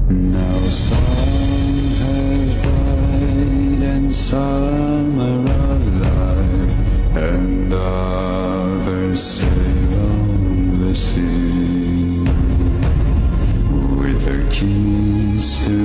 Now some have died and some are alive, and others sail on the sea with the keys to